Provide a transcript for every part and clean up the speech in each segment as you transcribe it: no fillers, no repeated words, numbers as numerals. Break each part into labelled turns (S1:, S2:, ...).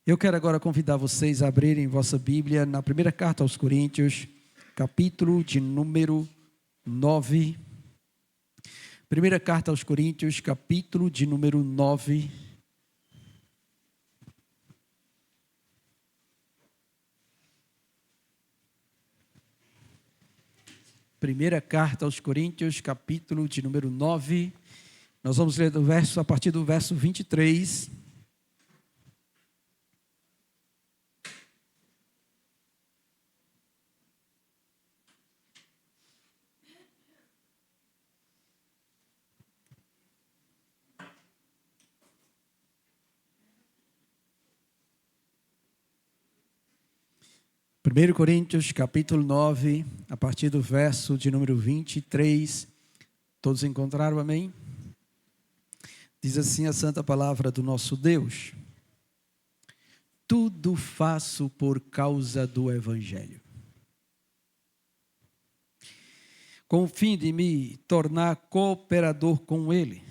S1: Eu quero agora convidar vocês a abrirem vossa Bíblia na primeira carta aos Coríntios, capítulo de número 9. Primeira carta aos Coríntios, capítulo de número 9. Primeira carta aos Coríntios, capítulo de número 9. Nós vamos ler a partir do verso 23. Primeiro Coríntios, capítulo 9, a partir do verso de número 23. Todos encontraram, amém? Diz assim a santa palavra do nosso Deus: tudo faço por causa do Evangelho, com o fim de me tornar cooperador com ele.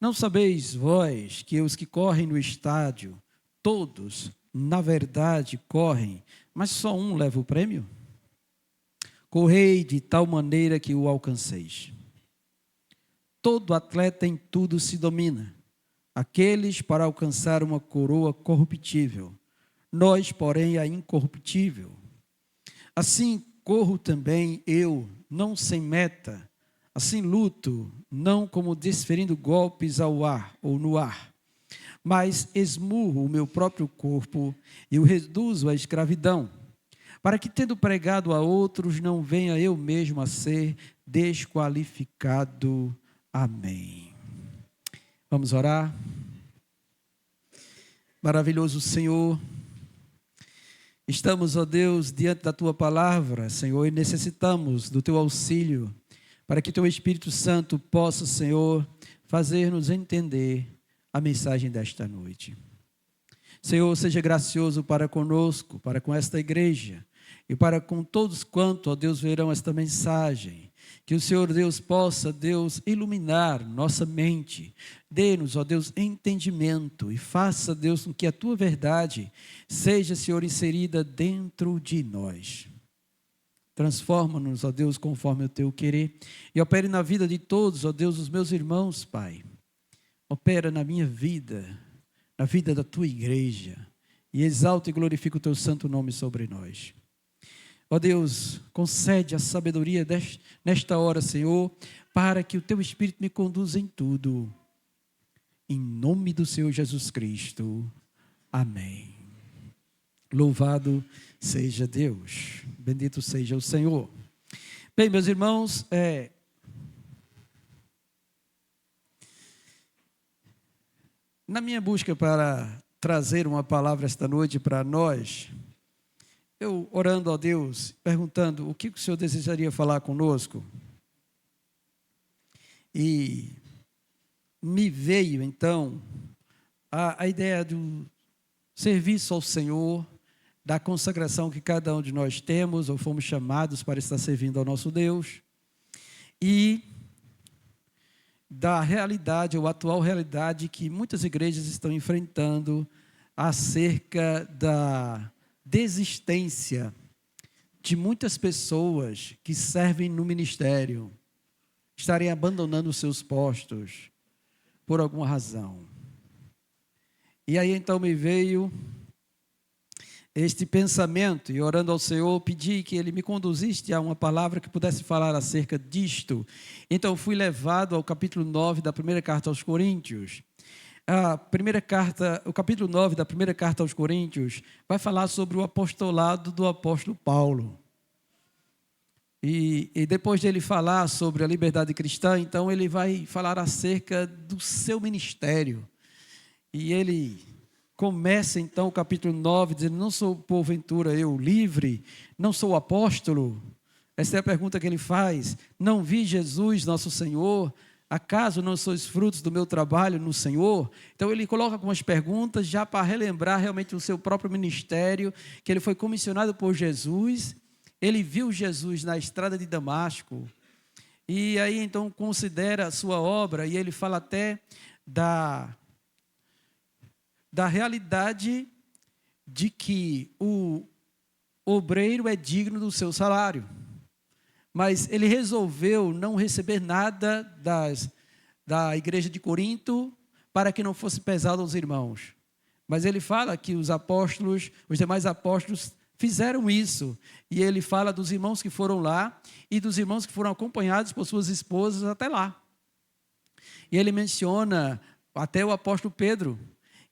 S1: Não sabeis vós que os que correm no estádio, todos, na verdade, correm, mas só um leva o prêmio? Correi de tal maneira que o alcanceis. Todo atleta em tudo se domina, aqueles para alcançar uma coroa corruptível, nós, porém, a incorruptível. Assim corro também eu, não sem meta, assim luto, não como desferindo golpes ao ar ou no ar, mas esmurro o meu próprio corpo e o reduzo à escravidão, para que, tendo pregado a outros, não venha eu mesmo a ser desqualificado. Amém. Vamos orar. Maravilhoso Senhor, estamos, ó Deus, diante da Tua palavra, Senhor, e necessitamos do Teu auxílio, para que Teu Espírito Santo possa, Senhor, fazer-nos entender a mensagem desta noite. Senhor, seja gracioso para conosco, para com esta igreja, e para com todos quanto, ó Deus, verão esta mensagem. Que o Senhor Deus possa, Deus, iluminar nossa mente. Dê-nos, ó Deus, entendimento e faça, Deus, com que a Tua verdade seja, Senhor, inserida dentro de nós. Transforma-nos, ó Deus, conforme o Teu querer e opere na vida de todos, ó Deus, os meus irmãos, Pai. Opera na minha vida, na vida da Tua igreja e exalta e glorifica o Teu santo nome sobre nós. Ó Deus, concede a sabedoria nesta hora, Senhor, para que o Teu Espírito me conduza em tudo. Em nome do Senhor Jesus Cristo. Amém. Louvado seja Deus. Bendito seja o Senhor. Bem, meus irmãos, na minha busca para trazer uma palavra esta noite para nós, eu orando a Deus, perguntando o que o Senhor desejaria falar conosco, e me veio então a ideia do serviço ao Senhor, da consagração que cada um de nós temos ou fomos chamados para estar servindo ao nosso Deus, e da realidade ou atual realidade que muitas igrejas estão enfrentando acerca da desistência de muitas pessoas que servem no ministério, estarem abandonando os seus postos por alguma razão. E aí então me veio este pensamento, e orando ao Senhor, pedi que Ele me conduzisse a uma palavra que pudesse falar acerca disto. Então fui levado ao capítulo 9 da primeira carta aos Coríntios. O capítulo 9 da primeira carta aos Coríntios vai falar sobre o apostolado do apóstolo Paulo. E depois de ele falar sobre a liberdade cristã, então ele vai falar acerca do seu ministério. E ele começa então o capítulo 9 dizendo: não sou porventura eu livre, não sou apóstolo? Essa é a pergunta que ele faz. Não vi Jesus nosso Senhor? Acaso não sois frutos do meu trabalho no Senhor? Então ele coloca algumas perguntas já para relembrar realmente o seu próprio ministério, que ele foi comissionado por Jesus. Ele viu Jesus na estrada de Damasco, e aí então considera a sua obra, e ele fala até da realidade de que o obreiro é digno do seu salário. Mas ele resolveu não receber nada da igreja de Corinto para que não fosse pesado aos irmãos. Mas ele fala que os demais apóstolos fizeram isso. E ele fala dos irmãos que foram lá e dos irmãos que foram acompanhados por suas esposas até lá. E ele menciona até o apóstolo Pedro,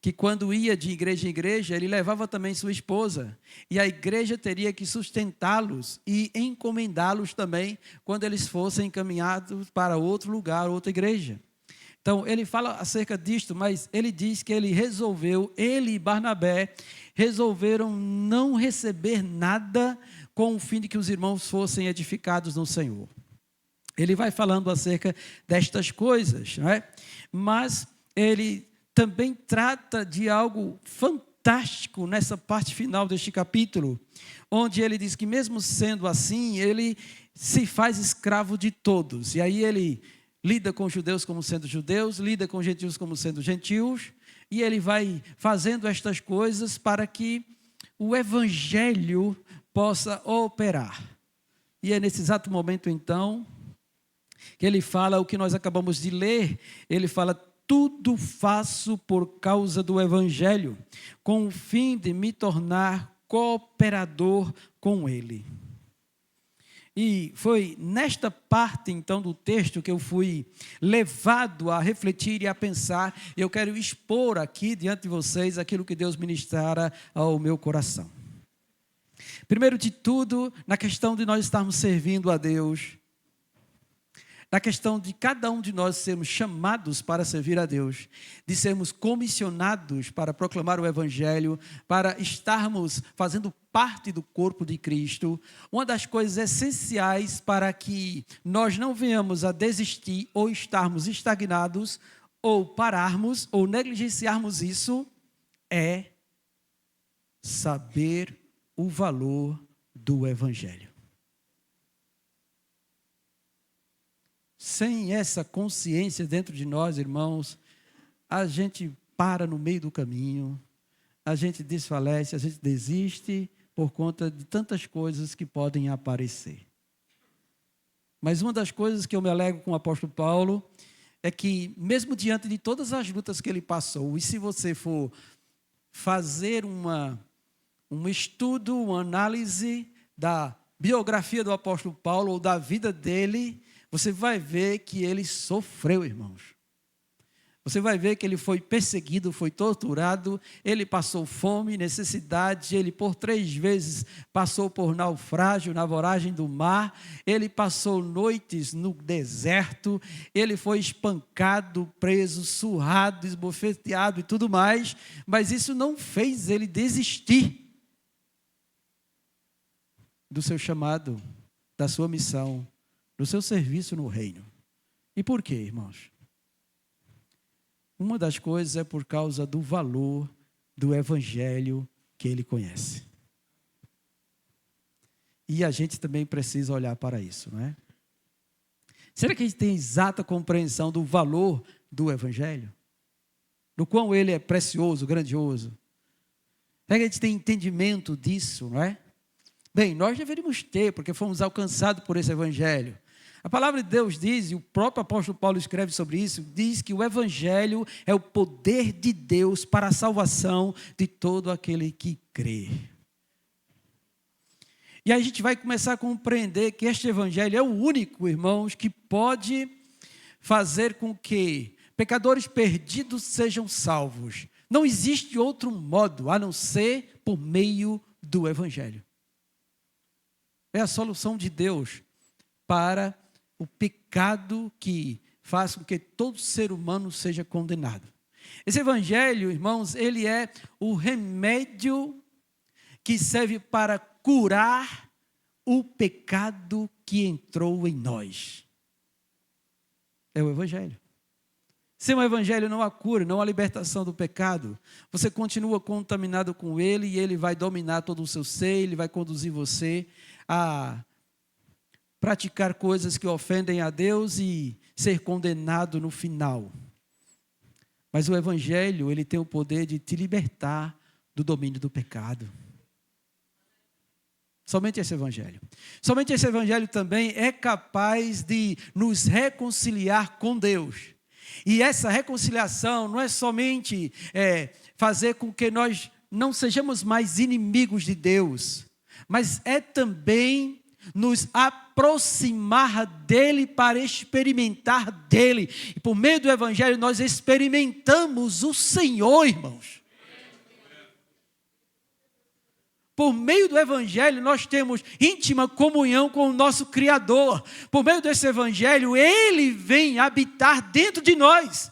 S1: que quando ia de igreja em igreja, ele levava também sua esposa. E a igreja teria que sustentá-los e encomendá-los também quando eles fossem encaminhados para outro lugar, outra igreja. Então, ele fala acerca disto, mas ele diz que ele e Barnabé, resolveram não receber nada com o fim de que os irmãos fossem edificados no Senhor. Ele vai falando acerca destas coisas, não é? Mas ele também trata de algo fantástico nessa parte final deste capítulo, onde ele diz que mesmo sendo assim, ele se faz escravo de todos. E aí ele lida com judeus como sendo judeus, lida com gentios como sendo gentios, e ele vai fazendo estas coisas para que o evangelho possa operar. E é nesse exato momento, então, que ele fala o que nós acabamos de ler. Ele fala: tudo faço por causa do evangelho, com o fim de me tornar cooperador com ele. E foi nesta parte, então, do texto que eu fui levado a refletir e a pensar. Eu quero expor aqui diante de vocês aquilo que Deus ministrara ao meu coração. Primeiro de tudo, na questão de nós estarmos servindo a Deus, na questão de cada um de nós sermos chamados para servir a Deus, de sermos comissionados para proclamar o Evangelho, para estarmos fazendo parte do corpo de Cristo. Uma das coisas essenciais para que nós não venhamos a desistir ou estarmos estagnados, ou pararmos, ou negligenciarmos isso, é saber o valor do Evangelho. Sem essa consciência dentro de nós, irmãos, a gente para no meio do caminho, a gente desfalece, a gente desiste por conta de tantas coisas que podem aparecer. Mas uma das coisas que eu me alegro com o apóstolo Paulo é que, mesmo diante de todas as lutas que ele passou, e se você for fazer um estudo, uma análise da biografia do apóstolo Paulo ou da vida dele, você vai ver que ele sofreu, irmãos. Você vai ver que ele foi perseguido, foi torturado, ele passou fome, necessidade, ele por 3 vezes passou por naufrágio na voragem do mar, ele passou noites no deserto, ele foi espancado, preso, surrado, esbofeteado e tudo mais, mas isso não fez ele desistir do seu chamado, da sua missão, do seu serviço no reino. E por quê, irmãos? Uma das coisas é por causa do valor do evangelho que ele conhece. E a gente também precisa olhar para isso, não é? Será que a gente tem exata compreensão do valor do evangelho? Do quão ele é precioso, grandioso? Será que a gente tem entendimento disso, não é? Bem, nós deveríamos ter, porque fomos alcançados por esse evangelho. A palavra de Deus diz, e o próprio apóstolo Paulo escreve sobre isso, diz que o evangelho é o poder de Deus para a salvação de todo aquele que crê. E aí a gente vai começar a compreender que este evangelho é o único, irmãos, que pode fazer com que pecadores perdidos sejam salvos. Não existe outro modo a não ser por meio do evangelho. É a solução de Deus para o pecado que faz com que todo ser humano seja condenado. Esse evangelho, irmãos, ele é o remédio que serve para curar o pecado que entrou em nós. É o evangelho. Sem o evangelho não há cura, não há libertação do pecado. Você continua contaminado com ele e ele vai dominar todo o seu ser, ele vai conduzir você a praticar coisas que ofendem a Deus e ser condenado no final. Mas o evangelho, ele tem o poder de te libertar do domínio do pecado. Somente esse evangelho. Somente esse evangelho também é capaz de nos reconciliar com Deus. E essa reconciliação não é somente fazer com que nós não sejamos mais inimigos de Deus, mas é também nos aproximar dele para experimentar dele. E por meio do evangelho nós experimentamos o Senhor, irmãos. Por meio do evangelho nós temos íntima comunhão com o nosso Criador. Por meio desse evangelho ele vem habitar dentro de nós.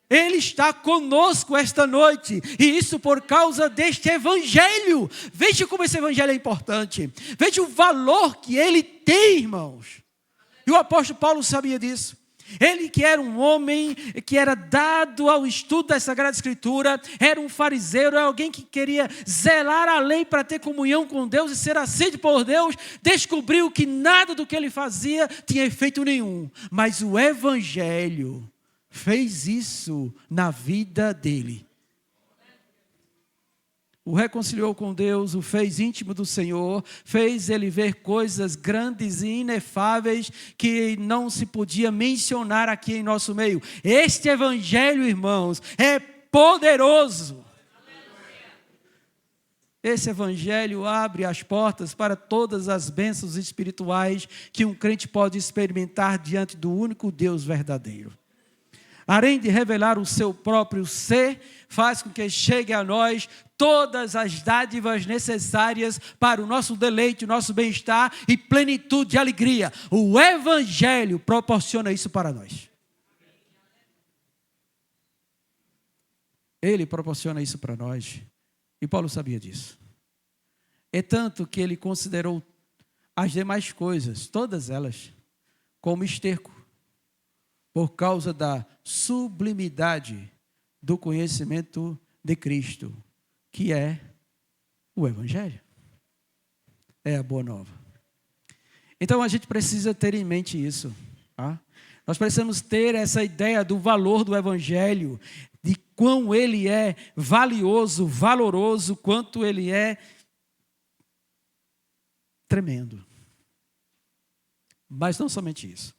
S1: Ele está conosco esta noite, e isso por causa deste evangelho. Veja como esse evangelho é importante. Veja o valor que ele tem, irmãos. E o apóstolo Paulo sabia disso. Ele que era um homem que era dado ao estudo da Sagrada Escritura, era um fariseu, era alguém que queria zelar a lei para ter comunhão com Deus e ser aceito por Deus, descobriu que nada do que ele fazia tinha efeito nenhum. Mas o evangelho fez isso na vida dele. O reconciliou com Deus, o fez íntimo do Senhor, fez ele ver coisas grandes e inefáveis que não se podia mencionar aqui em nosso meio. Este evangelho, irmãos, é poderoso. Esse evangelho abre as portas para todas as bênçãos espirituais que um crente pode experimentar diante do único Deus verdadeiro. Além de revelar o seu próprio ser, faz com que chegue a nós todas as dádivas necessárias para o nosso deleite, o nosso bem-estar e plenitude de alegria. O evangelho proporciona isso para nós. Ele proporciona isso para nós. E Paulo sabia disso. É tanto que ele considerou as demais coisas, todas elas, como esterco, por causa da sublimidade do conhecimento de Cristo, que é o evangelho. É a boa nova. Então a gente precisa ter em mente isso. Tá? Nós precisamos ter essa ideia do valor do evangelho, de quão ele é valioso, valoroso, quanto ele é tremendo. Mas não somente isso.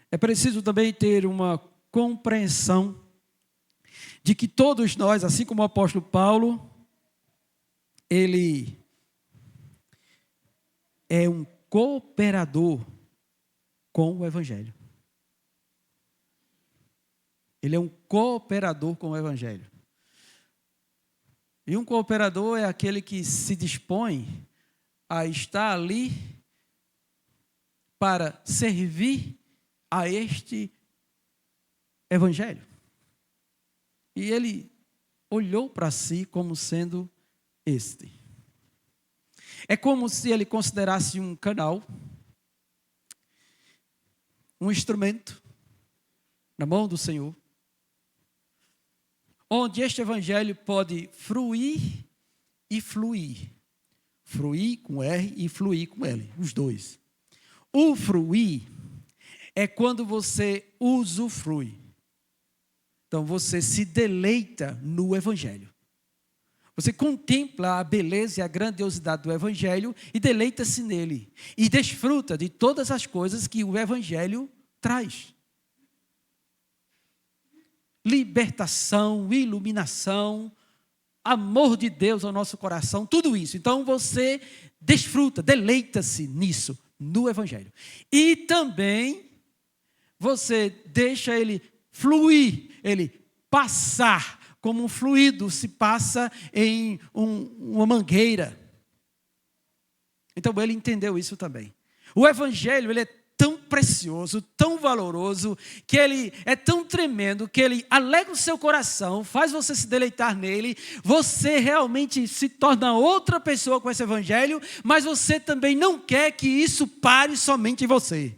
S1: É preciso também ter uma compreensão de que todos nós, assim como o apóstolo Paulo, ele é um cooperador com o evangelho. Ele é um cooperador com o evangelho. E um cooperador é aquele que se dispõe a estar ali para servir a este evangelho. E ele olhou para si como sendo este. É como se ele considerasse um canal, um instrumento na mão do Senhor, onde este evangelho pode fruir e fluir. Fruir com R e fluir com L, os dois. O fruir é quando você usufrui. Então você se deleita no evangelho. Você contempla a beleza e a grandiosidade do evangelho e deleita-se nele. E desfruta de todas as coisas que o evangelho traz. Libertação, iluminação, amor de Deus ao nosso coração, tudo isso. Então você desfruta, deleita-se nisso, no evangelho. E também você deixa ele fluir, ele passar, como um fluido se passa em uma mangueira. Então ele entendeu isso também. O evangelho, ele é tão precioso, tão valoroso, que ele é tão tremendo, que ele alegra o seu coração, faz você se deleitar nele, você realmente se torna outra pessoa com esse evangelho, mas você também não quer que isso pare somente em você.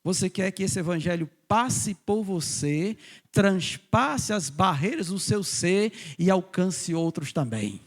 S1: Você quer que esse evangelho passe por você, transpasse as barreiras do seu ser e alcance outros também.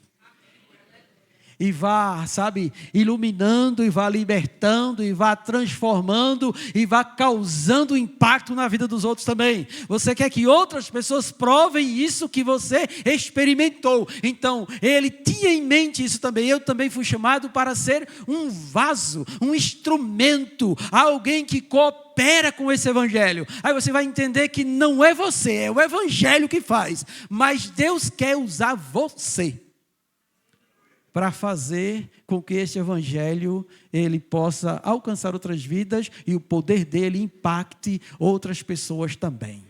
S1: e vá, sabe, iluminando, e vá libertando, e vá transformando, e vá causando impacto na vida dos outros também. Você quer que outras pessoas provem isso que você experimentou. Então, ele tinha em mente isso também. Eu também fui chamado para ser um vaso, um instrumento, alguém que coopera com esse evangelho. Aí você vai entender que não é você, é o evangelho que faz. Mas Deus quer usar você para fazer com que esse evangelho ele possa alcançar outras vidas e o poder dele impacte outras pessoas também.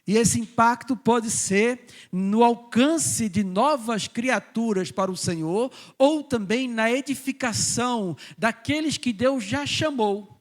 S1: E esse impacto pode ser no alcance de novas criaturas para o Senhor, ou também na edificação daqueles que Deus já chamou.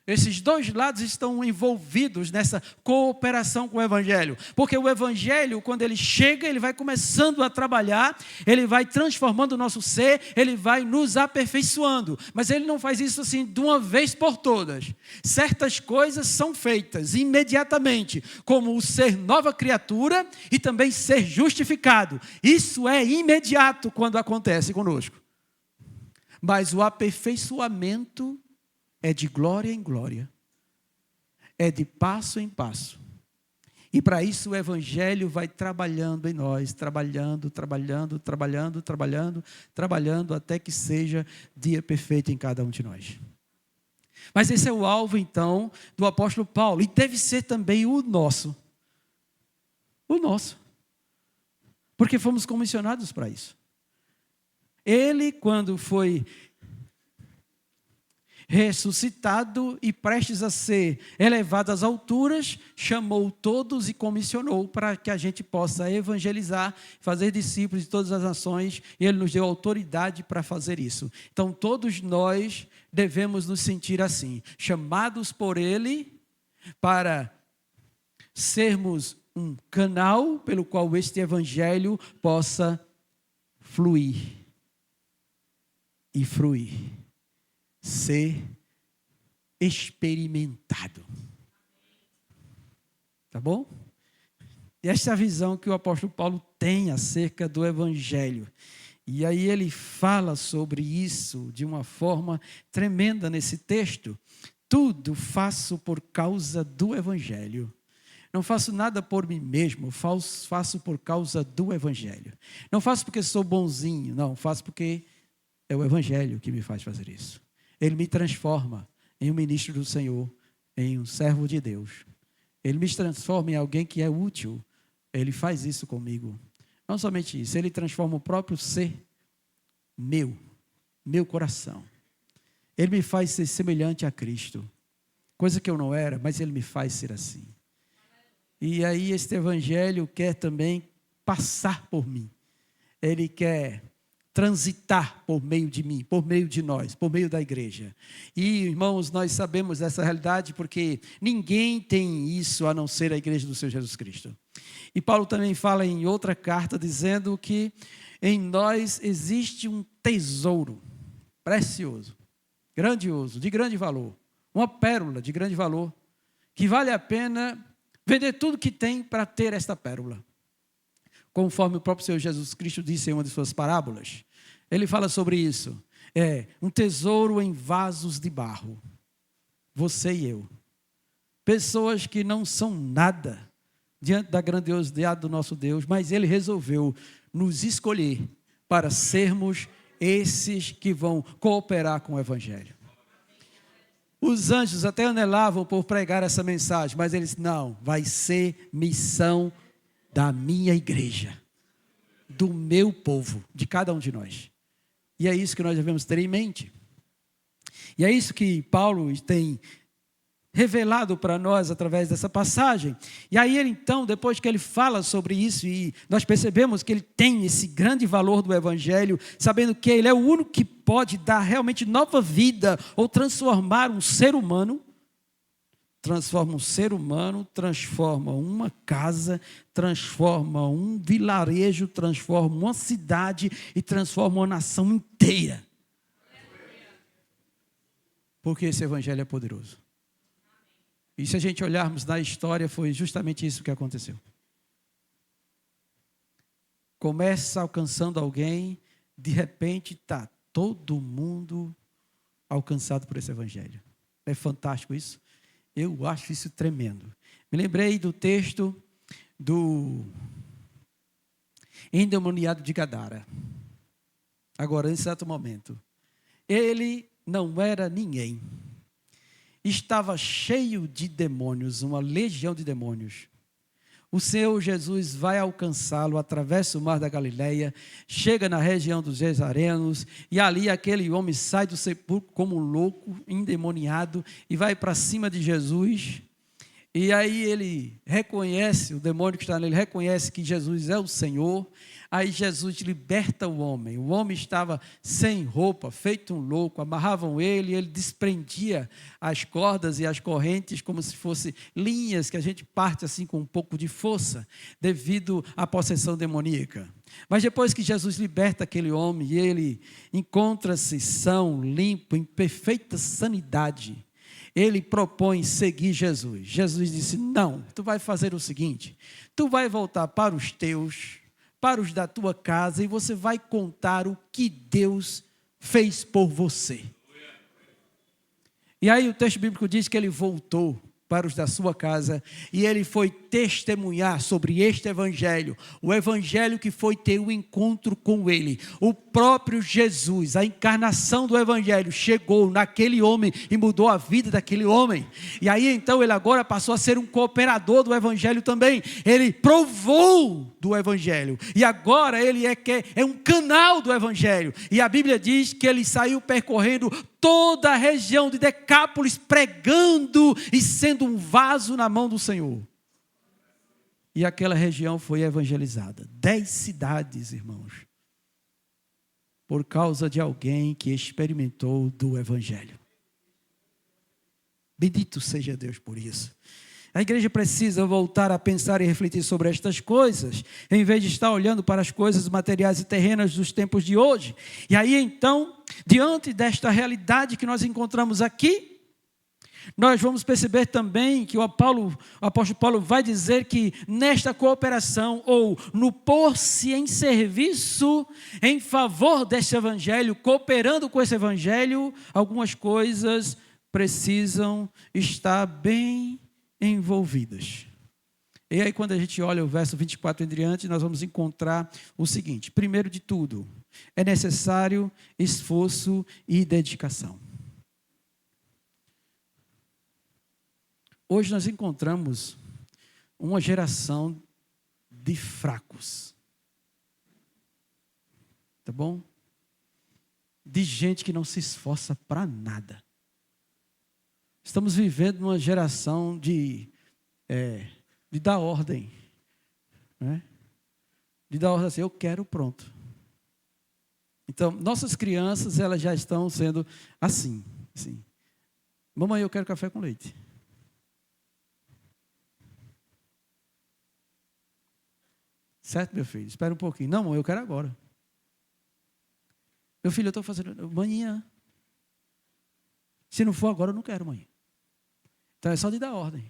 S1: Esses dois lados estão envolvidos nessa cooperação com o Evangelho. Porque o Evangelho, quando ele chega, ele vai começando a trabalhar, ele vai transformando o nosso ser, ele vai nos aperfeiçoando. Mas ele não faz isso assim de uma vez por todas. Certas coisas são feitas imediatamente, como o ser nova criatura e também ser justificado. Isso é imediato quando acontece conosco. Mas o aperfeiçoamento é de glória em glória, é de passo em passo. E para isso o Evangelho vai trabalhando em nós, trabalhando, até que seja dia perfeito em cada um de nós. Mas esse é o alvo, então, do apóstolo Paulo, e deve ser também o nosso. O nosso. Porque fomos comissionados para isso. Ele, quando foi ressuscitado e prestes a ser elevado às alturas, chamou todos e comissionou para que a gente possa evangelizar, fazer discípulos de todas as nações, e ele nos deu autoridade para fazer isso. Então todos nós devemos nos sentir assim, chamados por ele para sermos um canal pelo qual este evangelho possa fluir e fruir. Ser experimentado. Tá bom? E esta é a visão que o apóstolo Paulo tem acerca do evangelho. E aí ele fala sobre isso de uma forma tremenda nesse texto. Tudo faço por causa do evangelho. Não faço nada por mim mesmo, faço por causa do evangelho. Não faço porque sou bonzinho, não, faço porque é o evangelho que me faz fazer isso. Ele me transforma em um ministro do Senhor, em um servo de Deus. Ele me transforma em alguém que é útil. Ele faz isso comigo. Não somente isso, ele transforma o próprio ser meu coração. Ele me faz ser semelhante a Cristo. Coisa que eu não era, mas ele me faz ser assim. E aí este evangelho quer também passar por mim. Ele quer transitar por meio de mim, por meio de nós, por meio da igreja. E, irmãos, nós sabemos dessa realidade porque ninguém tem isso a não ser a igreja do Senhor Jesus Cristo. E Paulo também fala em outra carta dizendo que em nós existe um tesouro precioso, grandioso, de grande valor, uma pérola de grande valor, que vale a pena vender tudo que tem para ter esta pérola. Conforme o próprio Senhor Jesus Cristo disse em uma de suas parábolas, ele fala sobre isso. É um tesouro em vasos de barro. Você e eu. Pessoas que não são nada diante da grandiosidade do nosso Deus, mas ele resolveu nos escolher para sermos esses que vão cooperar com o evangelho. Os anjos até anelavam por pregar essa mensagem, mas eles não, vai ser missão da minha igreja, do meu povo, de cada um de nós. E é isso que nós devemos ter em mente. E é isso que Paulo tem revelado para nós através dessa passagem. E aí ele então, depois que ele fala sobre isso, e nós percebemos que ele tem esse grande valor do evangelho, sabendo que ele é o único que pode dar realmente nova vida, ou transformar um ser humano, transforma um ser humano, transforma uma casa, transforma um vilarejo, transforma uma cidade e transforma uma nação inteira. Porque esse evangelho é poderoso. E se a gente olharmos na história, foi justamente isso que aconteceu. começa alcançando alguém, de repente está todo mundo alcançado por esse evangelho. É fantástico isso? Eu acho isso tremendo. Me lembrei do texto do endemoniado de Gadara. Agora, nesse exato momento, ele não era ninguém. Estava cheio de demônios, uma legião de demônios. O Senhor Jesus vai alcançá-lo, atravessa o mar da Galileia, chega na região dos Gesarenos, e ali aquele homem sai do sepulcro como um louco, endemoniado, e vai para cima de Jesus. E aí ele reconhece, o demônio que está nele reconhece que Jesus é o Senhor. Aí Jesus liberta o homem estava sem roupa, feito um louco, amarravam ele desprendia as cordas e as correntes como se fossem linhas que a gente parte assim com um pouco de força, devido à possessão demoníaca. Mas depois que Jesus liberta aquele homem, ele encontra-se são, limpo, em perfeita sanidade, ele propõe seguir Jesus. Jesus disse: não, tu vai fazer o seguinte, tu vai voltar para os teus, para os da tua casa, e você vai contar o que Deus fez por você. E aí o texto bíblico diz que ele voltou para os da sua casa, e ele foi testemunhar sobre este evangelho, o evangelho que foi ter um encontro com ele. O próprio Jesus, a encarnação do evangelho, chegou naquele homem e mudou a vida daquele homem. E aí então ele agora passou a ser um cooperador do evangelho também. Ele provou do evangelho, e agora ele é um canal do evangelho. E a Bíblia diz que ele saiu percorrendo toda a região de Decápolis, pregando e sendo um vaso na mão do Senhor. E aquela região foi evangelizada. 10 cidades, irmãos, por causa de alguém que experimentou do evangelho. Bendito seja Deus por isso. A igreja precisa voltar a pensar e refletir sobre estas coisas, em vez de estar olhando para as coisas materiais e terrenas dos tempos de hoje. E aí então, diante desta realidade que nós encontramos aqui, nós vamos perceber também que o apóstolo Paulo vai dizer que nesta cooperação, ou no pôr-se em serviço em favor deste evangelho, cooperando com esse evangelho, algumas coisas precisam estar bem envolvidas. E aí quando a gente olha o verso 24 em diante, nós vamos encontrar o seguinte: primeiro de tudo, é necessário esforço e dedicação. Hoje nós encontramos uma geração de fracos, tá bom? De gente que não se esforça para nada. Estamos vivendo uma geração de dar ordem, né? De dar ordem assim, eu quero, pronto. Então, nossas crianças, elas já estão sendo assim. Mamãe, eu quero café com leite. Certo, meu filho? Espera um pouquinho. Não, mãe, eu quero agora. Meu filho, eu estou fazendo amanhã. Se não for agora, eu não quero, mãe. Então é só de dar ordem.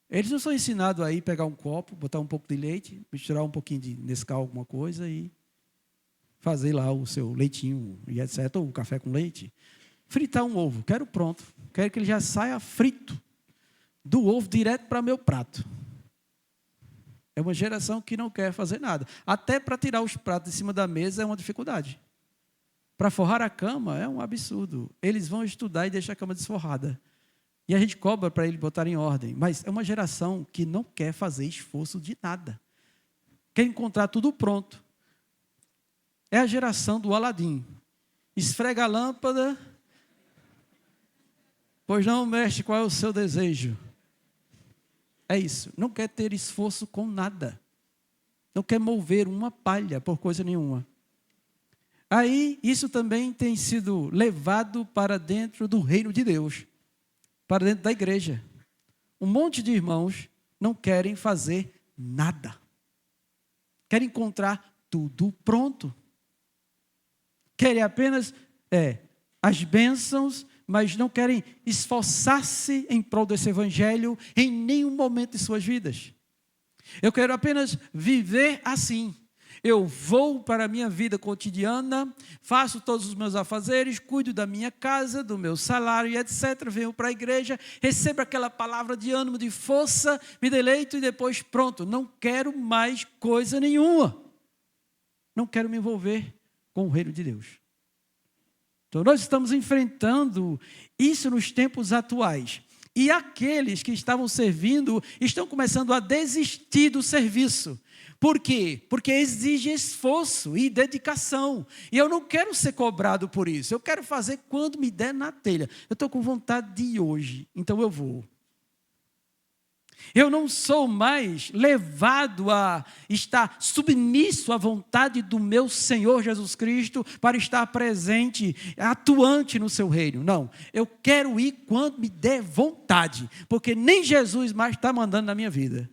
S1: Eles não são ensinados a ir pegar um copo, botar um pouco de leite, misturar um pouquinho de Nescau, alguma coisa e fazer lá o seu leitinho e etc. Ou um café com leite. Fritar um ovo, quero pronto. Quero que ele já saia frito do ovo direto para meu prato. É uma geração que não quer fazer nada. Até para tirar os pratos de cima da mesa é uma dificuldade. Para forrar a cama é um absurdo. Eles vão estudar e deixar a cama desforrada. E a gente cobra para eles botarem em ordem. Mas é uma geração que não quer fazer esforço de nada. Quer encontrar tudo pronto. É a geração do Aladim. Esfrega a lâmpada. Pois não, mestre, qual é o seu desejo? É isso. Não quer ter esforço com nada. Não quer mover uma palha por coisa nenhuma. Aí, isso também tem sido levado para dentro do reino de Deus, para dentro da igreja. Um monte de irmãos não querem fazer nada. Querem encontrar tudo pronto. Querem apenas as bênçãos, mas não querem esforçar-se em prol desse evangelho em nenhum momento de suas vidas. Eu quero apenas viver assim. Eu vou para a minha vida cotidiana, faço todos os meus afazeres, cuido da minha casa, do meu salário e etc. Venho para a igreja, recebo aquela palavra de ânimo, de força, me deleito e depois pronto. Não quero mais coisa nenhuma. Não quero me envolver com o reino de Deus. Então nós estamos enfrentando isso nos tempos atuais. E aqueles que estavam servindo estão começando a desistir do serviço. Por quê? Porque exige esforço e dedicação. E eu não quero ser cobrado por isso. Eu quero fazer quando me der na telha. Eu estou com vontade de ir hoje, então eu vou. Eu não sou mais levado a estar submisso à vontade do meu Senhor Jesus Cristo para estar presente, atuante no seu reino. Não, eu quero ir quando me der vontade, porque nem Jesus mais está mandando na minha vida.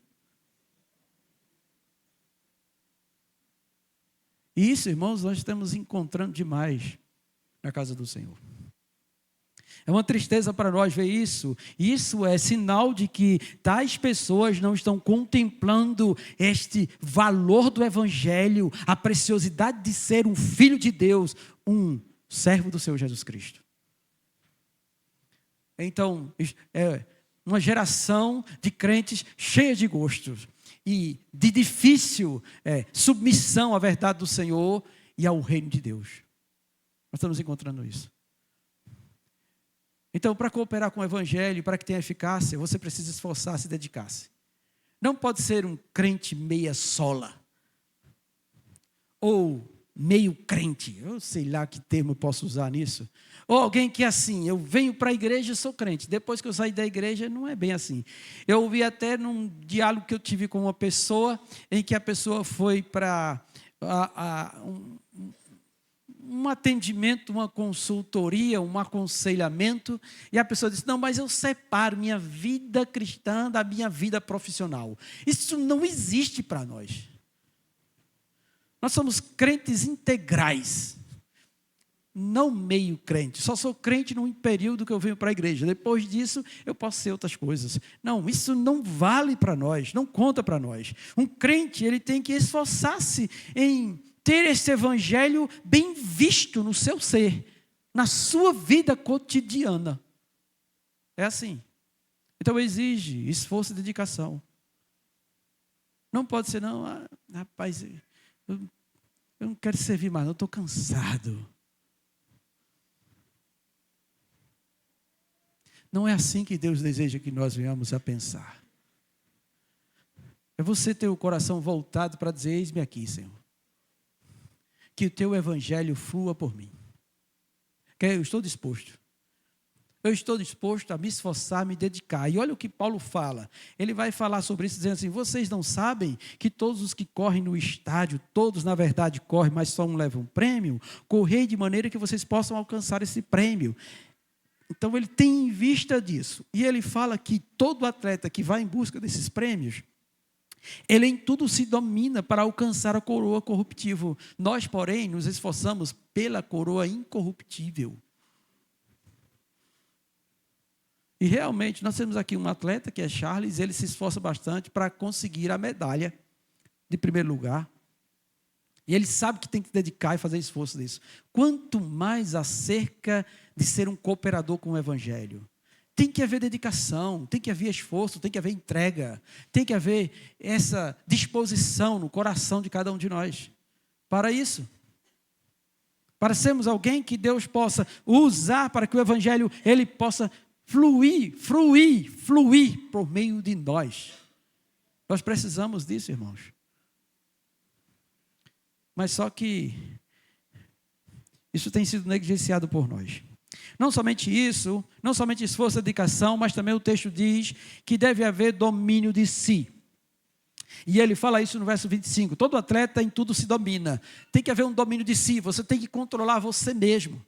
S1: E isso, irmãos, nós estamos encontrando demais na casa do Senhor. É uma tristeza para nós ver isso. Isso é sinal de que tais pessoas não estão contemplando este valor do Evangelho, a preciosidade de ser um filho de Deus, um servo do Senhor Jesus Cristo. Então, é uma geração de crentes cheia de gostos e de difícil submissão à verdade do Senhor e ao reino de Deus. Nós estamos encontrando isso. Então, para cooperar com o Evangelho, para que tenha eficácia, você precisa esforçar-se e dedicar-se. Não pode ser um crente meia sola. Ou meio crente. Eu sei lá que termo eu posso usar nisso. Ou alguém que é assim, eu venho para a igreja e sou crente. Depois que eu saí da igreja, não é bem assim. Eu ouvi até num diálogo que eu tive com uma pessoa, em que a pessoa foi para um atendimento, uma consultoria, um aconselhamento, e a pessoa disse, não, mas eu separo minha vida cristã da minha vida profissional. Isso não existe para nós. Nós somos crentes integrais, não meio crente. Só sou crente num período que eu venho para a igreja. Depois disso, eu posso ser outras coisas. Não, isso não vale para nós, não conta para nós. Um crente, ele tem que esforçar-se em ter esse evangelho bem visto no seu ser, na sua vida cotidiana. É assim. Então exige esforço e dedicação. Não pode ser, não, rapaz, eu não quero servir mais, eu estou cansado. Não é assim que Deus deseja que nós venhamos a pensar. É você ter o coração voltado para dizer, eis-me aqui, Senhor. Que o teu evangelho flua por mim. Eu estou disposto. Eu estou disposto a me esforçar, a me dedicar. E olha o que Paulo fala. Ele vai falar sobre isso, dizendo assim, vocês não sabem que todos os que correm no estádio, todos na verdade correm, mas só um leva um prêmio? Correi de maneira que vocês possam alcançar esse prêmio. Então ele tem em vista disso. E ele fala que todo atleta que vai em busca desses prêmios, ele em tudo se domina para alcançar a coroa corruptível. Nós, porém, nos esforçamos pela coroa incorruptível. E realmente, nós temos aqui um atleta, que é Charles, ele se esforça bastante para conseguir a medalha de primeiro lugar. E ele sabe que tem que dedicar e fazer esforço nisso. Quanto mais acerca de ser um cooperador com o Evangelho. Tem que haver dedicação, tem que haver esforço, tem que haver entrega, tem que haver essa disposição no coração de cada um de nós. Para isso, para sermos alguém que Deus possa usar para que o Evangelho ele possa fluir por meio de nós. Nós precisamos disso, irmãos. Mas só que isso tem sido negligenciado por nós. Não somente isso, não somente esforço e dedicação, mas também o texto diz que deve haver domínio de si. E ele fala isso no verso 25. Todo atleta em tudo se domina. Tem que haver um domínio de si. Você tem que controlar você mesmo.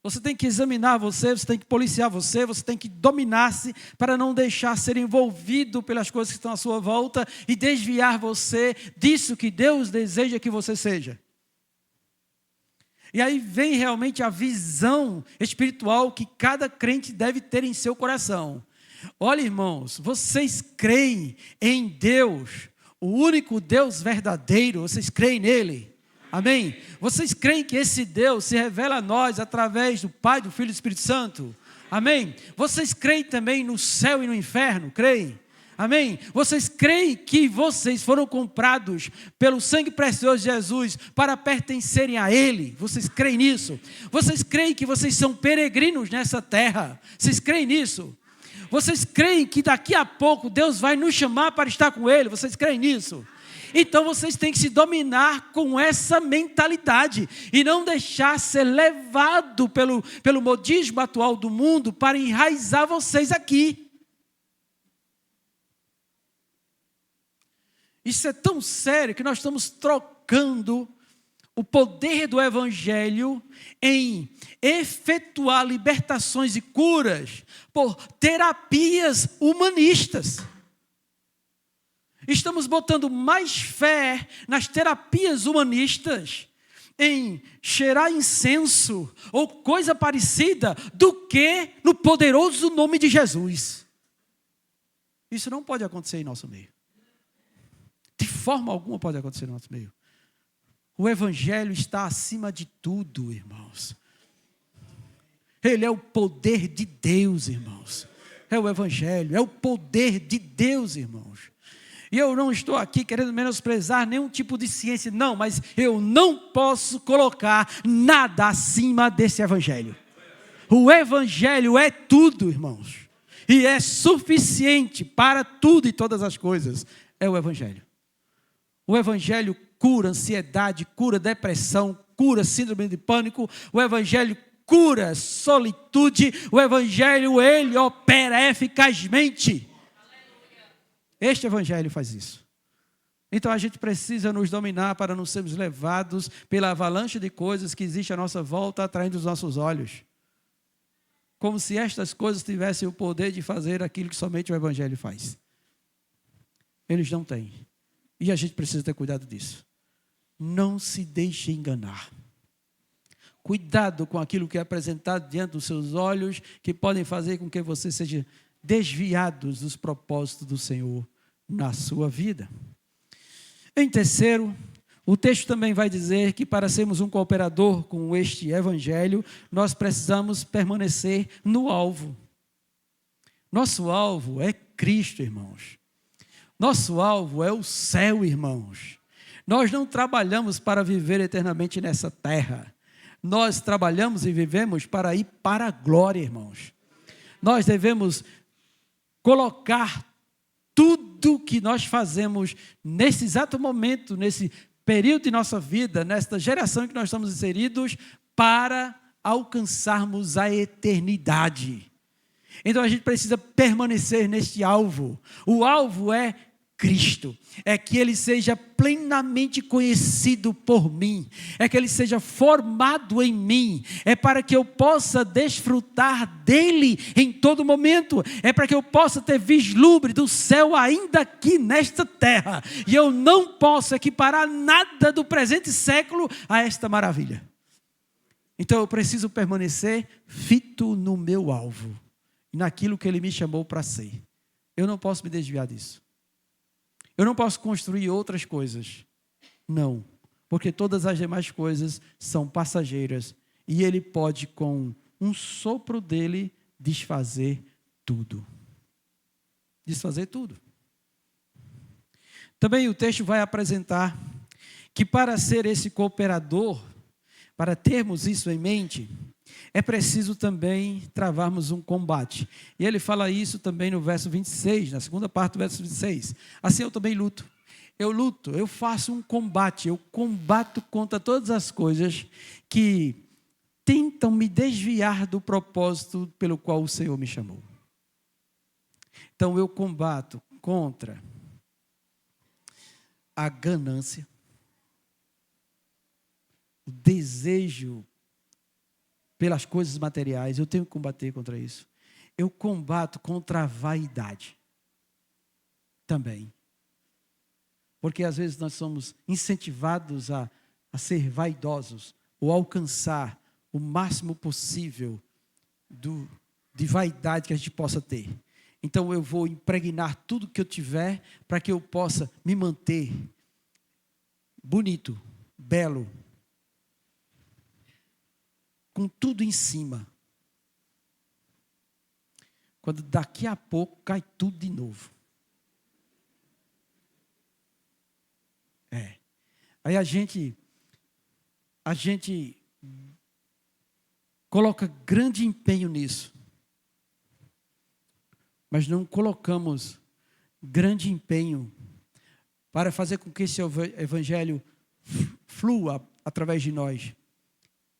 S1: Você tem que examinar você tem que policiar você tem que dominar-se para não deixar ser envolvido pelas coisas que estão à sua volta e desviar você disso que Deus deseja que você seja. E aí vem realmente a visão espiritual que cada crente deve ter em seu coração. Olha, irmãos, vocês creem em Deus, o único Deus verdadeiro, vocês creem nele? Amém? Vocês creem que esse Deus se revela a nós através do Pai, do Filho e do Espírito Santo? Amém? Vocês creem também no céu e no inferno? Creem? Amém? Vocês creem que vocês foram comprados pelo sangue precioso de Jesus para pertencerem a Ele? Vocês creem nisso? Vocês creem que vocês são peregrinos nessa terra? Vocês creem nisso? Vocês creem que daqui a pouco Deus vai nos chamar para estar com Ele? Vocês creem nisso? Então vocês têm que se dominar com essa mentalidade e não deixar ser levado pelo modismo atual do mundo para enraizar vocês aqui. Isso é tão sério que nós estamos trocando o poder do Evangelho em efetuar libertações e curas por terapias humanistas. Estamos botando mais fé nas terapias humanistas, em cheirar incenso ou coisa parecida, do que no poderoso nome de Jesus. Isso não pode acontecer em nosso meio. De forma alguma pode acontecer no nosso meio. O Evangelho está acima de tudo, irmãos. Ele é o poder de Deus, irmãos. É o Evangelho, é o poder de Deus, irmãos. E eu não estou aqui querendo menosprezar nenhum tipo de ciência, não, mas eu não posso colocar nada acima desse Evangelho. O Evangelho é tudo, irmãos. E é suficiente para tudo e todas as coisas. É o Evangelho. O Evangelho cura ansiedade, cura depressão, cura síndrome de pânico. O Evangelho cura solitude. O Evangelho, ele opera eficazmente. Este Evangelho faz isso. Então a gente precisa nos dominar para não sermos levados pela avalanche de coisas que existe à nossa volta, atraindo os nossos olhos. Como se estas coisas tivessem o poder de fazer aquilo que somente o Evangelho faz. Eles não têm. E a gente precisa ter cuidado disso. Não se deixe enganar. Cuidado com aquilo que é apresentado diante dos seus olhos, que podem fazer com que você seja desviado dos propósitos do Senhor na sua vida. Em terceiro, o texto também vai dizer que para sermos um cooperador com este Evangelho, nós precisamos permanecer no alvo. Nosso alvo é Cristo, irmãos. Nosso alvo é o céu, irmãos. Nós não trabalhamos para viver eternamente nessa terra. Nós trabalhamos e vivemos para ir para a glória, irmãos. Nós devemos colocar tudo que nós fazemos nesse exato momento, nesse período de nossa vida, nesta geração em que nós estamos inseridos, para alcançarmos a eternidade. Então a gente precisa permanecer neste alvo. O alvo é Cristo, é que Ele seja plenamente conhecido por mim, é que Ele seja formado em mim, é para que eu possa desfrutar dEle em todo momento, é para que eu possa ter vislumbre do céu ainda aqui nesta terra, e eu não posso equiparar nada do presente século a esta maravilha. Então eu preciso permanecer fito no meu alvo, naquilo que Ele me chamou para ser. Eu não posso me desviar disso. Eu não posso construir outras coisas. Não. Porque todas as demais coisas são passageiras. E Ele pode, com um sopro dele, desfazer tudo. Desfazer tudo. Também o texto vai apresentar que para ser esse cooperador, para termos isso em mente, é preciso também travarmos um combate. E ele fala isso também no verso 26, na segunda parte do verso 26. Assim eu também luto. Eu luto, eu faço um combate, eu combato contra todas as coisas que tentam me desviar do propósito pelo qual o Senhor me chamou. Então eu combato contra a ganância, o desejo pelas coisas materiais, eu tenho que combater contra isso. Eu combato contra a vaidade também. Porque às vezes nós somos incentivados a ser vaidosos ou alcançar o máximo possível de vaidade que a gente possa ter. Então eu vou impregnar tudo que eu tiver para que eu possa me manter bonito, belo, com tudo em cima. Quando daqui a pouco cai tudo de novo. Aí a gente coloca grande empenho nisso. Mas não colocamos grande empenho para fazer com que esse evangelho flua através de nós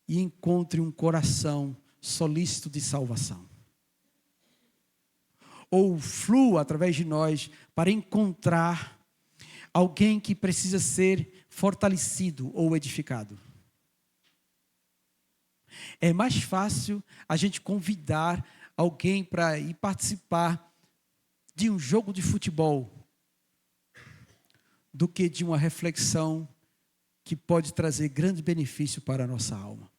S1: e encontre um coração solícito de salvação. Ou flua através de nós para encontrar alguém que precisa ser fortalecido ou edificado. É mais fácil a gente convidar alguém para ir participar de um jogo de futebol do que de uma reflexão que pode trazer grande benefício para a nossa alma.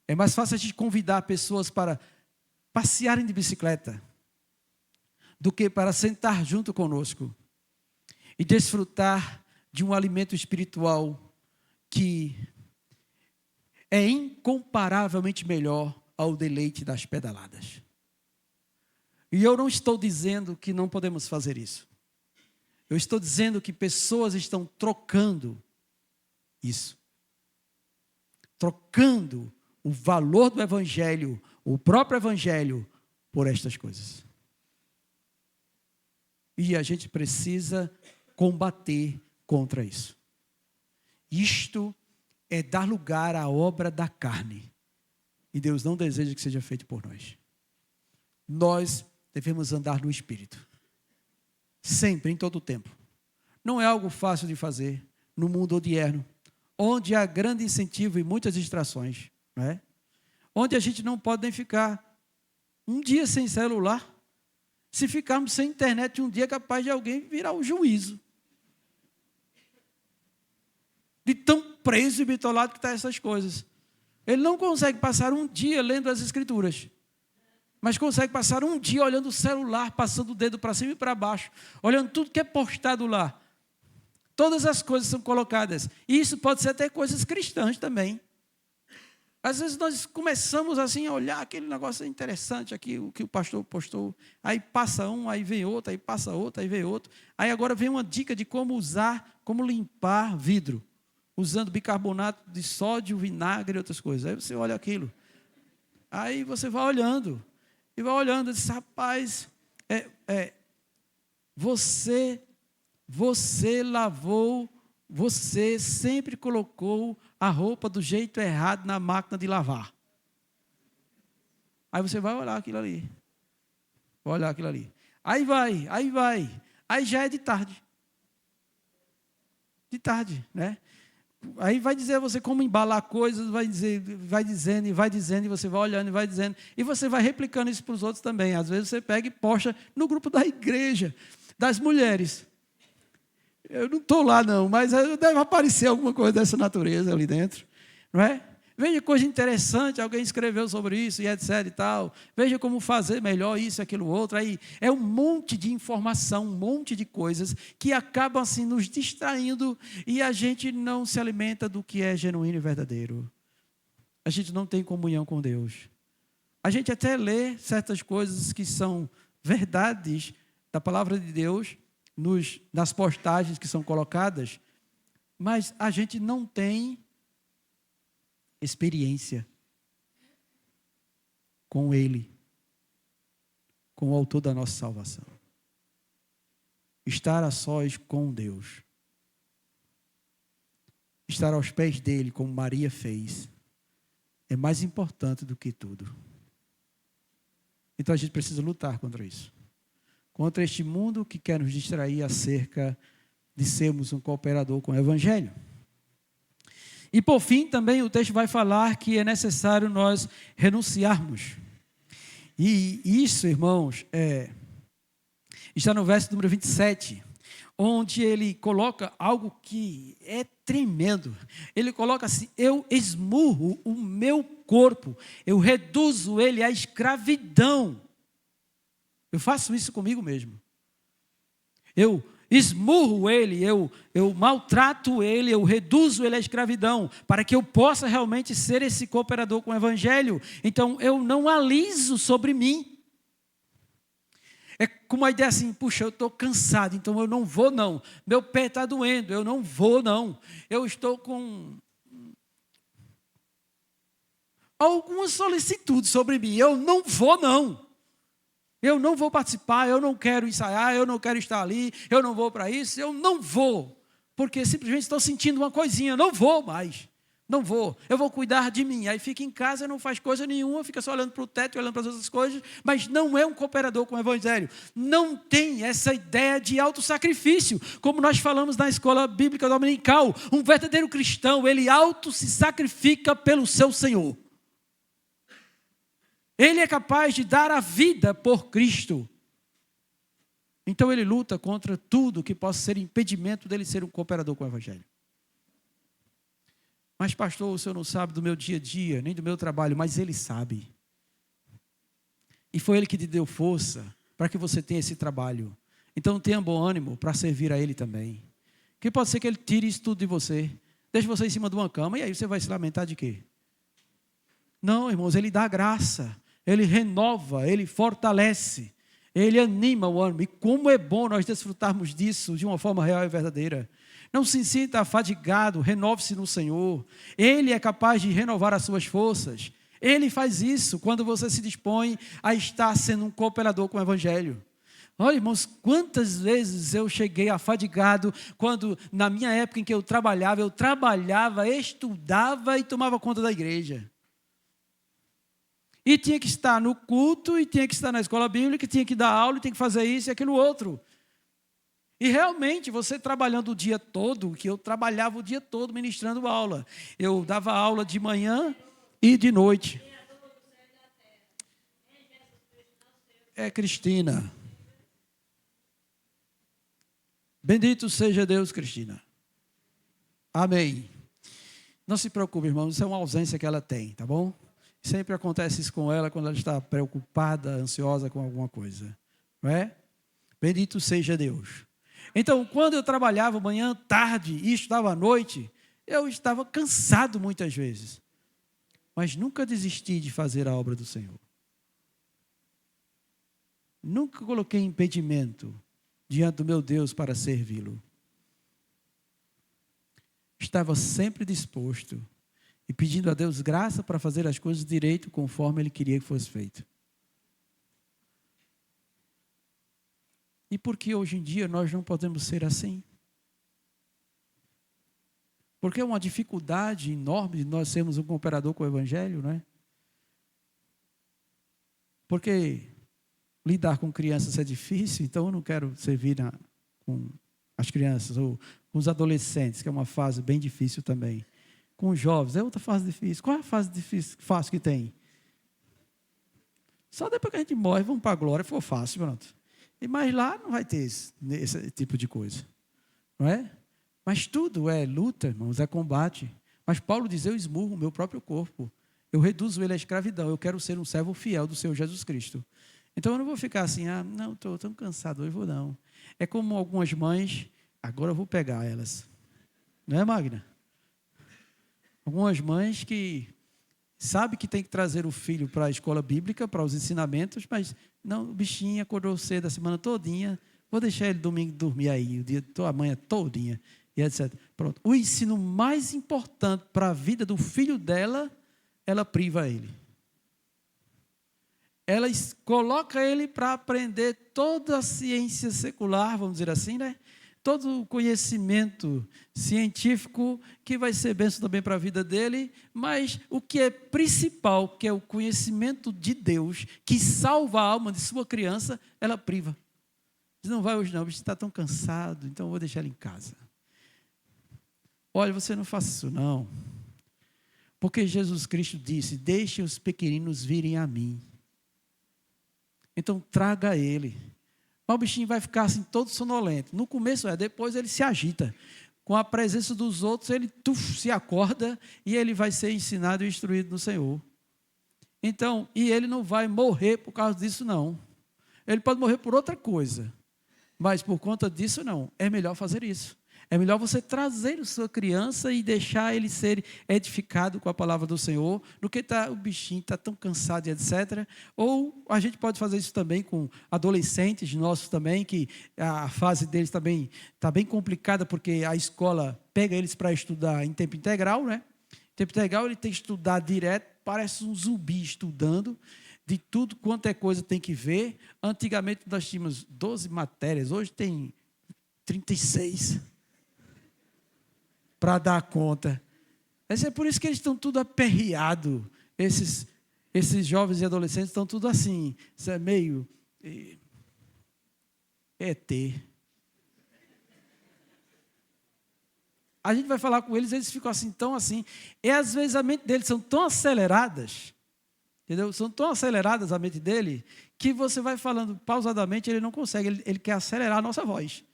S1: É mais fácil a gente convidar pessoas para passearem de bicicleta do que para sentar junto conosco e desfrutar de um alimento espiritual que é incomparavelmente melhor ao deleite das pedaladas. E eu não estou dizendo que não podemos fazer isso. Eu estou dizendo que pessoas estão trocando isso. Trocando o valor do evangelho, o próprio evangelho, por estas coisas. E a gente precisa combater contra isso. Isto é dar lugar à obra da carne. E Deus não deseja que seja feito por nós. Nós devemos andar no Espírito. Sempre, em todo o tempo. Não é algo fácil de fazer no mundo odierno, onde há grande incentivo e muitas distrações, não é? Onde a gente não pode nem ficar um dia sem celular. Se ficarmos sem internet um dia, é capaz de alguém virar o juízo. De tão preso e bitolado que estão essas coisas. Ele não consegue passar um dia lendo as Escrituras, mas consegue passar um dia olhando o celular, passando o dedo para cima e para baixo, olhando tudo que é postado lá. Todas as coisas são colocadas. E isso pode ser até coisas cristãs também. Às vezes nós começamos assim a olhar aquele negócio interessante aqui, o que o pastor postou. Aí passa um, aí vem outro, aí passa outro, aí vem outro. Aí agora vem uma dica de como usar, como limpar vidro, usando bicarbonato de sódio, vinagre e outras coisas. Aí você olha aquilo. Aí você vai olhando. E vai olhando e diz, rapaz, você lavou, você sempre colocou a roupa do jeito errado na máquina de lavar. Aí você vai olhar aquilo ali. Vai olhar aquilo ali. Aí vai. Aí já é de tarde. De tarde, né? Aí vai dizer a você como embalar coisas, vai dizendo, e você vai olhando e vai dizendo, e você vai replicando isso para os outros também. Às vezes você pega e posta no grupo da igreja, das mulheres. Eu não estou lá não, mas deve aparecer alguma coisa dessa natureza ali dentro, não é? Veja coisa interessante, alguém escreveu sobre isso e etc e tal. Veja como fazer melhor isso, aquilo, outro. Aí é um monte de informação, um monte de coisas que acabam assim nos distraindo e a gente não se alimenta do que é genuíno e verdadeiro. A gente não tem comunhão com Deus. A gente até lê certas coisas que são verdades da palavra de Deus nas postagens que são colocadas, mas a gente não tem experiência com Ele, com o autor da nossa salvação. Estar a sós com Deus. Estar aos pés dele, como Maria fez, é mais importante do que tudo. Então a gente precisa lutar contra isso. Contra este mundo que quer nos distrair acerca de sermos um cooperador com o Evangelho. E por fim, também o texto vai falar que é necessário nós renunciarmos. E isso, irmãos, está no verso número 27, onde ele coloca algo que é tremendo. Ele coloca assim, eu esmurro o meu corpo, eu reduzo ele à escravidão. Eu faço isso comigo mesmo. Eu esmurro ele, eu maltrato ele, eu reduzo ele à escravidão, para que eu possa realmente ser esse cooperador com o Evangelho. Então, eu não aliso sobre mim. É como a ideia assim, puxa, eu estou cansado, então eu não vou não. Meu pé está doendo, eu não vou não. Eu estou com alguma solicitude sobre mim, eu não vou não. Eu não vou participar, eu não quero ensaiar, eu não quero estar ali, eu não vou para isso, eu não vou. Porque simplesmente estou sentindo uma coisinha, eu não vou mais. Não vou, eu vou cuidar de mim. Aí fica em casa, não faz coisa nenhuma, fica só olhando para o teto e olhando para as outras coisas, mas não é um cooperador com o Evangelho. Não tem essa ideia de autossacrifício, como nós falamos na escola bíblica dominical. Um verdadeiro cristão, ele se sacrifica pelo seu Senhor. Ele é capaz de dar a vida por Cristo. Então ele luta contra tudo que possa ser impedimento dele ser um cooperador com o Evangelho. Mas pastor, o senhor não sabe do meu dia a dia, nem do meu trabalho, mas ele sabe. E foi ele que te deu força para que você tenha esse trabalho. Então tenha bom ânimo para servir a ele também. Que pode ser que ele tire isso tudo de você. Deixe você em cima de uma cama e aí você vai se lamentar de quê? Não, irmãos, ele dá graça. Ele renova, ele fortalece. Ele anima o ânimo. E como é bom nós desfrutarmos disso de uma forma real e verdadeira. Não se sinta afadigado, renove-se no Senhor. Ele é capaz de renovar as suas forças. Ele faz isso quando você se dispõe a estar sendo um cooperador com o Evangelho. Olha, irmãos, quantas vezes eu cheguei afadigado quando, na minha época em que eu trabalhava, estudava e tomava conta da igreja. E tinha que estar no culto, e tinha que estar na escola bíblica, tinha que dar aula, e tinha que fazer isso e aquilo outro. E realmente, você trabalhando o dia todo, que eu trabalhava o dia todo ministrando aula. Eu dava aula de manhã e de noite. É Cristina. Bendito seja Deus, Cristina. Amém. Não se preocupe, irmão, isso é uma ausência que ela tem, tá bom? Sempre acontece isso com ela quando ela está preocupada, ansiosa com alguma coisa. Não é? Bendito seja Deus. Então, quando eu trabalhava manhã, tarde e estudava à noite, eu estava cansado muitas vezes. Mas nunca desisti de fazer a obra do Senhor. Nunca coloquei impedimento diante do meu Deus para servi-lo. Estava sempre disposto e pedindo a Deus graça para fazer as coisas direito conforme Ele queria que fosse feito. E por que hoje em dia nós não podemos ser assim? Porque é uma dificuldade enorme de nós sermos um cooperador com o Evangelho, não é? Porque lidar com crianças é difícil, então eu não quero servir com as crianças ou com os adolescentes, que é uma fase bem difícil também. Com os jovens, é outra fase difícil. Qual é a fase difícil, fácil que tem? Só depois que a gente morre, vamos para a glória, for fácil, pronto. Mas lá não vai ter esse tipo de coisa, não é? Mas tudo é luta, irmãos, é combate. Mas Paulo diz, eu esmurro o meu próprio corpo. Eu reduzo ele à escravidão. Eu quero ser um servo fiel do Senhor Jesus Cristo. Então eu não vou ficar assim, não, estou tão cansado, hoje vou não. É como algumas mães, agora eu vou pegar elas. Não é, Magna? Algumas mães que sabem que tem que trazer o filho para a escola bíblica, para os ensinamentos, mas não, o bichinho acordou cedo a semana todinha, vou deixar ele domingo dormir aí, a manhã todinha, e etc. Pronto. O ensino mais importante para a vida do filho dela, ela priva ele. Ela coloca ele para aprender toda a ciência secular, vamos dizer assim, né? Todo o conhecimento científico que vai ser bênção também para a vida dele, mas o que é principal, que é o conhecimento de Deus, que salva a alma de sua criança, ela priva. Diz, não vai hoje não, o bicho está tão cansado, então eu vou deixar ele em casa. Olha, você não faça isso não, porque Jesus Cristo disse, deixe os pequeninos virem a mim. Então traga ele. Mas o bichinho vai ficar assim todo sonolento. No começo depois ele se agita. Com a presença dos outros, ele se acorda e ele vai ser ensinado e instruído no Senhor. Então, e ele não vai morrer por causa disso não. ele pode morrer por outra coisa. Mas por conta disso, não. É melhor fazer isso. É melhor você trazer a sua criança e deixar ele ser edificado com a palavra do Senhor, do que o bichinho está tão cansado e etc. Ou a gente pode fazer isso também com adolescentes nossos também, que a fase deles também está bem complicada, porque a escola pega eles para estudar em tempo integral, né? Em tempo integral ele tem que estudar direto, parece um zumbi estudando, de tudo quanto é coisa tem que ver. Antigamente nós tínhamos 12 matérias, hoje tem 36 para dar conta. É por isso que eles estão tudo aperreados. Esses jovens e adolescentes estão tudo assim. Isso é meio ET. A gente vai falar com eles, eles ficam assim, tão assim. E às vezes a mente deles são tão aceleradas, entendeu? São tão aceleradas a mente dele, que você vai falando pausadamente, ele não consegue, ele quer acelerar a nossa voz.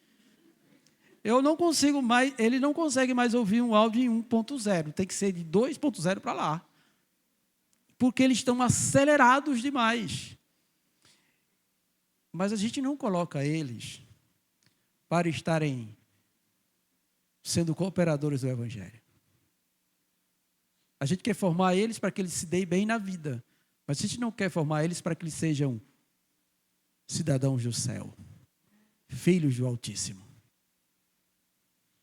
S1: Eu não consigo mais, ele não consegue mais ouvir um áudio em 1.0, tem que ser de 2.0 para lá. Porque eles estão acelerados demais. Mas a gente não coloca eles para estarem sendo cooperadores do Evangelho. A gente quer formar eles para que eles se deem bem na vida. Mas a gente não quer formar eles para que eles sejam cidadãos do céu, filhos do Altíssimo.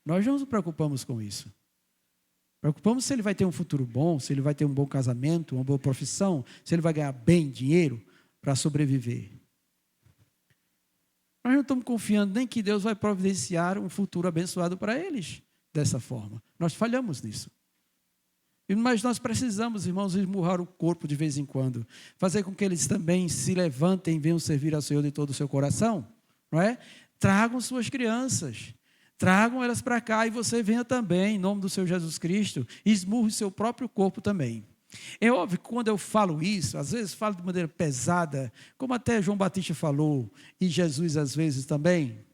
S1: Nós não nos preocupamos com isso. Preocupamos se ele vai ter um futuro bom, se ele vai ter um bom casamento, uma boa profissão, se ele vai ganhar bem dinheiro para sobreviver. Nós não estamos confiando nem que Deus vai providenciar um futuro abençoado para eles dessa forma. Nós falhamos nisso. Mas nós precisamos, irmãos, esmurrar o corpo de vez em quando. Fazer com que eles também se levantem e venham servir ao Senhor de todo o seu coração. Não é? Tragam suas crianças. Tragam elas para cá e você venha também, em nome do Senhor Jesus Cristo, e esmurre o seu próprio corpo também. É óbvio que quando eu falo isso, às vezes falo de maneira pesada, como até João Batista falou, e Jesus às vezes também,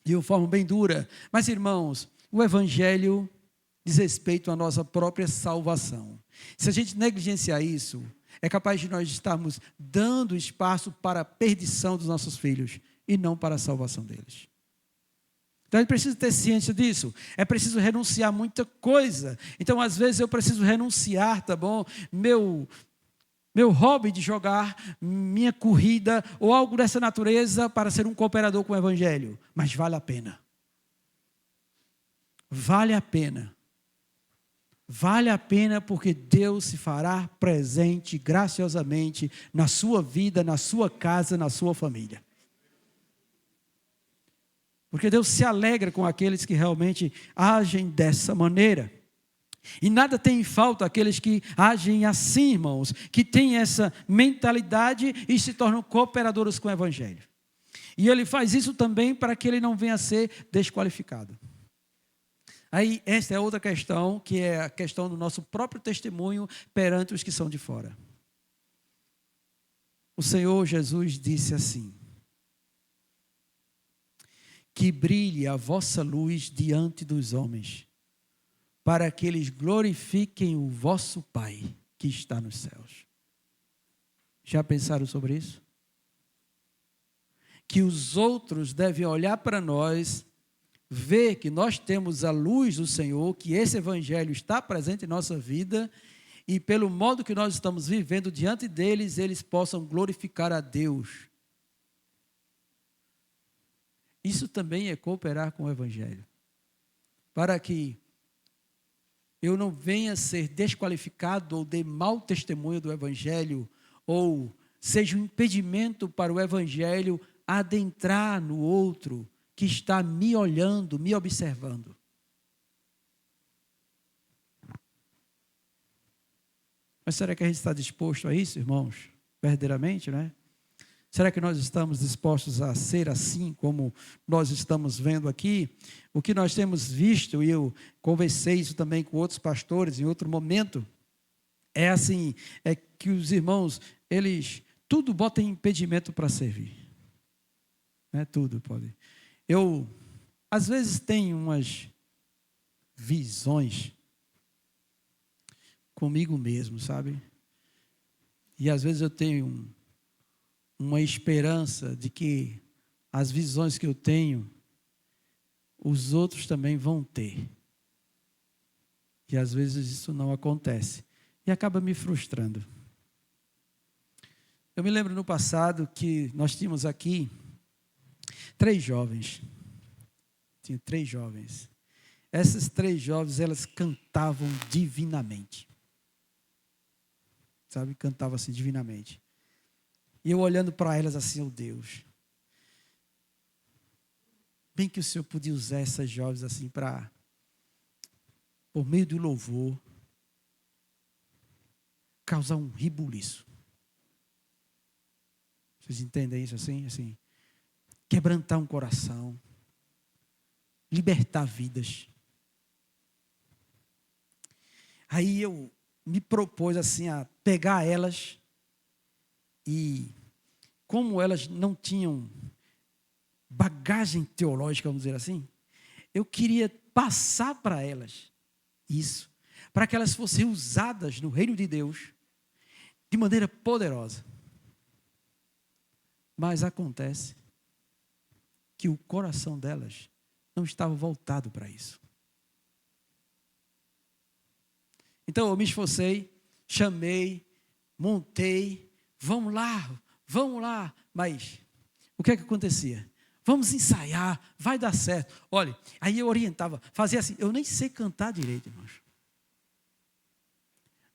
S1: de uma forma bem dura. Mas, irmãos, o Evangelho diz respeito à nossa própria salvação. Se a gente negligenciar isso, é capaz de nós estarmos dando espaço para a perdição dos nossos filhos e não para a salvação deles. Então, a gente precisa ter ciência disso. É preciso renunciar a muita coisa. Então, às vezes, eu preciso renunciar, tá bom? Meu hobby de jogar, minha corrida, ou algo dessa natureza para ser um cooperador com o Evangelho. Mas vale a pena. Vale a pena. Vale a pena porque Deus se fará presente graciosamente na sua vida, na sua casa, na sua família. Porque Deus se alegra com aqueles que realmente agem dessa maneira. E nada tem em falta aqueles que agem assim, irmãos, que têm essa mentalidade e se tornam cooperadores com o Evangelho. E ele faz isso também para que ele não venha a ser desqualificado. Aí, esta é outra questão, que é a questão do nosso próprio testemunho perante os que são de fora. O Senhor Jesus disse assim: que brilhe a vossa luz diante dos homens, para que eles glorifiquem o vosso Pai que está nos céus. Já pensaram sobre isso? Que os outros devem olhar para nós, ver que nós temos a luz do Senhor, que esse Evangelho está presente em nossa vida, e pelo modo que nós estamos vivendo diante deles, eles possam glorificar a Deus. Isso também é cooperar com o Evangelho. Para que eu não venha ser desqualificado ou dê mau testemunho do Evangelho, ou seja um impedimento para o Evangelho adentrar no outro que está me olhando, me observando. Mas será que a gente está disposto a isso, irmãos? Verdadeiramente, né? Será que nós estamos dispostos a ser assim, como nós estamos vendo aqui? O que nós temos visto, e eu conversei isso também com outros pastores em outro momento, é assim, é que os irmãos, eles tudo botam impedimento para servir. Né? Tudo pode. Eu, às vezes, tenho umas visões comigo mesmo, sabe? E às vezes eu tenho uma esperança de que as visões que eu tenho, os outros também vão ter. E às vezes isso não acontece. E acaba me frustrando. Eu me lembro no passado que nós tínhamos aqui 3 jovens. Tinha 3 jovens. Essas 3 jovens, elas cantavam divinamente. Sabe? Cantavam assim divinamente. E eu olhando para elas assim, oh Deus. Bem que o Senhor podia usar essas jovens assim para, por meio do louvor, causar um rebuliço. Vocês entendem isso assim? Assim, quebrantar um coração, libertar vidas. Aí eu me propus assim a pegar elas e, como elas não tinham bagagem teológica, vamos dizer assim, eu queria passar para elas isso, para que elas fossem usadas no reino de Deus de maneira poderosa. Mas acontece que o coração delas não estava voltado para isso. Então eu me esforcei, chamei, montei, vamos lá. Mas o que é que acontecia? Vamos ensaiar, vai dar certo. Olha, aí eu orientava, fazia assim, eu nem sei cantar direito, irmãos.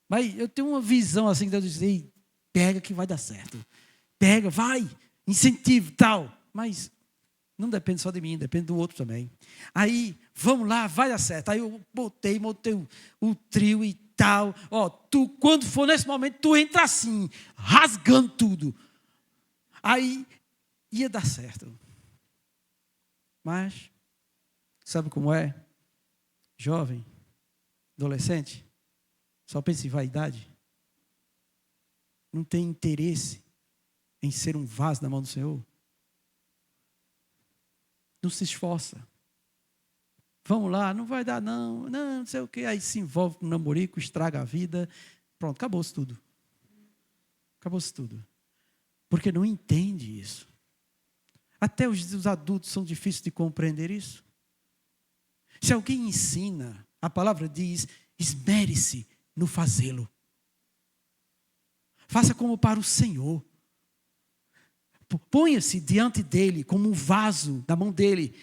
S1: Mas eu tenho uma visão assim, que Deus diz, pega que vai dar certo. Pega, vai, incentivo, tal. Mas não depende só de mim, depende do outro também. Aí, vamos lá, vai dar certo. Aí eu montei o trio e tal. Ó, tu, quando for nesse momento, tu entra assim, rasgando tudo. Aí, ia dar certo. Mas, sabe como é? Jovem, adolescente, só pensa em vaidade. Não tem interesse em ser um vaso na mão do Senhor. Não se esforça. Vamos lá, não vai dar não sei o quê. Aí se envolve com um namorico, estraga a vida. Pronto, acabou-se tudo. Acabou-se tudo. Porque não entende isso. Até os adultos são difíceis de compreender isso. Se alguém ensina, a palavra diz, esmere-se no fazê-lo. Faça como para o Senhor. Ponha-se diante dele como um vaso na mão dele.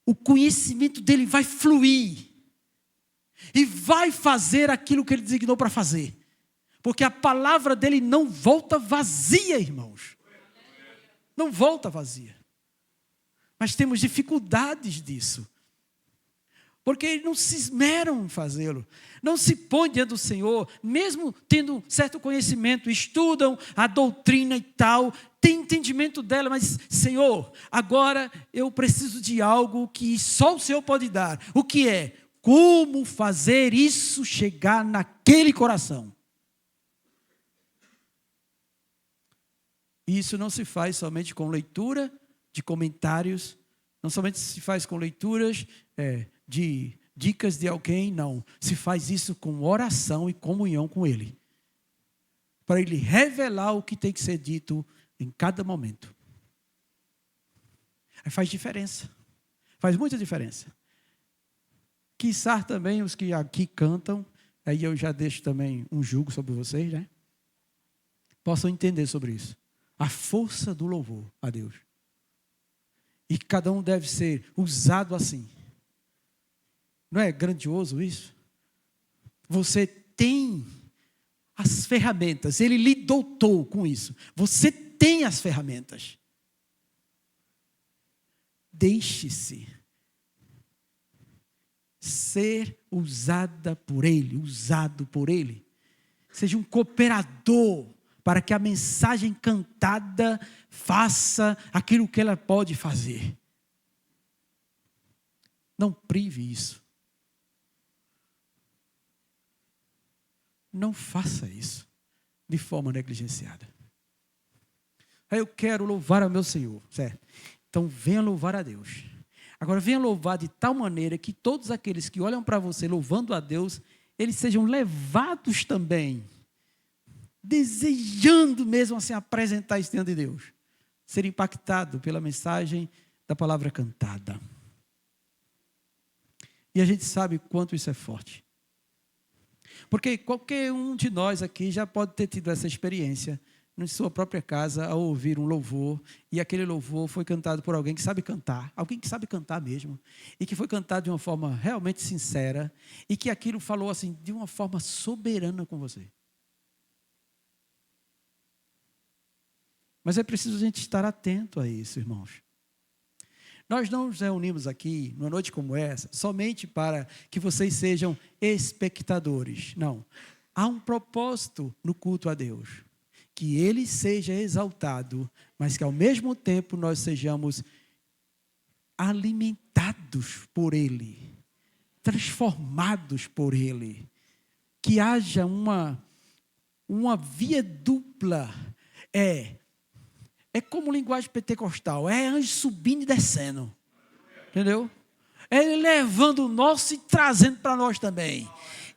S1: O conhecimento dele vai fluir. E vai fazer aquilo que ele designou para fazer. Porque a palavra dele não volta vazia, irmãos. Não volta vazia. Mas temos dificuldades disso. Porque eles não se esmeram em fazê-lo. Não se põem diante do Senhor, mesmo tendo certo conhecimento, estudam a doutrina e tal, tem entendimento dela, mas, Senhor, agora eu preciso de algo que só o Senhor pode dar. O que é? Como fazer isso chegar naquele coração? E isso não se faz somente com leitura de comentários, não somente se faz com leituras de dicas de alguém, não. Se faz isso com oração e comunhão com Ele. Para Ele revelar o que tem que ser dito em cada momento. Aí faz diferença. Faz muita diferença. Quiçá também os que aqui cantam, aí eu já deixo também um jugo sobre vocês, né? Possam entender sobre isso. A força do louvor a Deus. E cada um deve ser usado assim. Não é grandioso isso? Você tem as ferramentas. Ele lhe dotou com isso. Você tem as ferramentas. Deixe-se ser usada por Ele, usado por Ele. Seja um cooperador para que a mensagem cantada faça aquilo que ela pode fazer. Não prive isso. Não faça isso de forma negligenciada. Aí eu quero louvar ao meu Senhor, certo? Então venha louvar a Deus. Agora venha louvar de tal maneira que todos aqueles que olham para você louvando a Deus, eles sejam levados também desejando mesmo assim apresentar esse diante de Deus, ser impactado pela mensagem da palavra cantada. E a gente sabe quanto isso é forte. Porque qualquer um de nós aqui já pode ter tido essa experiência em sua própria casa ao ouvir um louvor, e aquele louvor foi cantado por alguém que sabe cantar, alguém que sabe cantar mesmo, e que foi cantado de uma forma realmente sincera, e que aquilo falou assim de uma forma soberana com você. Mas é preciso a gente estar atento a isso, irmãos. Nós não nos reunimos aqui, numa noite como essa, somente para que vocês sejam espectadores. Não. Há um propósito no culto a Deus. Que Ele seja exaltado, mas que ao mesmo tempo nós sejamos alimentados por Ele, transformados por Ele. Que haja uma via dupla. É como linguagem pentecostal, é anjo subindo e descendo, entendeu? É Ele levando o nosso e trazendo para nós também.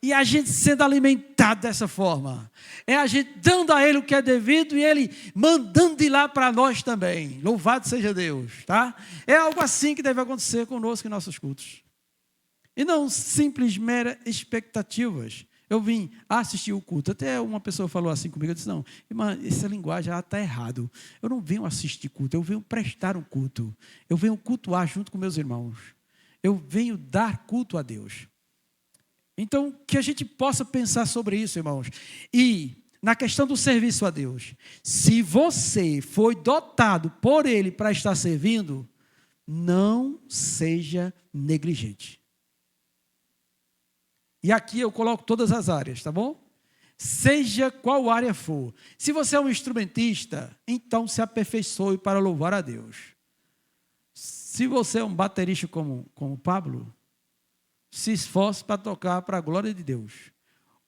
S1: E a gente sendo alimentado dessa forma. É a gente dando a Ele o que é devido e Ele mandando de lá para nós também. Louvado seja Deus, tá? É algo assim que deve acontecer conosco em nossos cultos. E não simples, meras expectativas. Eu vim assistir o culto. Até uma pessoa falou assim comigo, eu disse, não, irmã, essa linguagem está errado. Eu não venho assistir culto, eu venho prestar um culto. Eu venho cultuar junto com meus irmãos. Eu venho dar culto a Deus. Então, que a gente possa pensar sobre isso, irmãos. E, na questão do serviço a Deus, se você foi dotado por Ele para estar servindo, não seja negligente. E aqui eu coloco todas as áreas, tá bom? Seja qual área for. Se você é um instrumentista, então se aperfeiçoe para louvar a Deus. Se você é um baterista como Pablo, se esforce para tocar para a glória de Deus.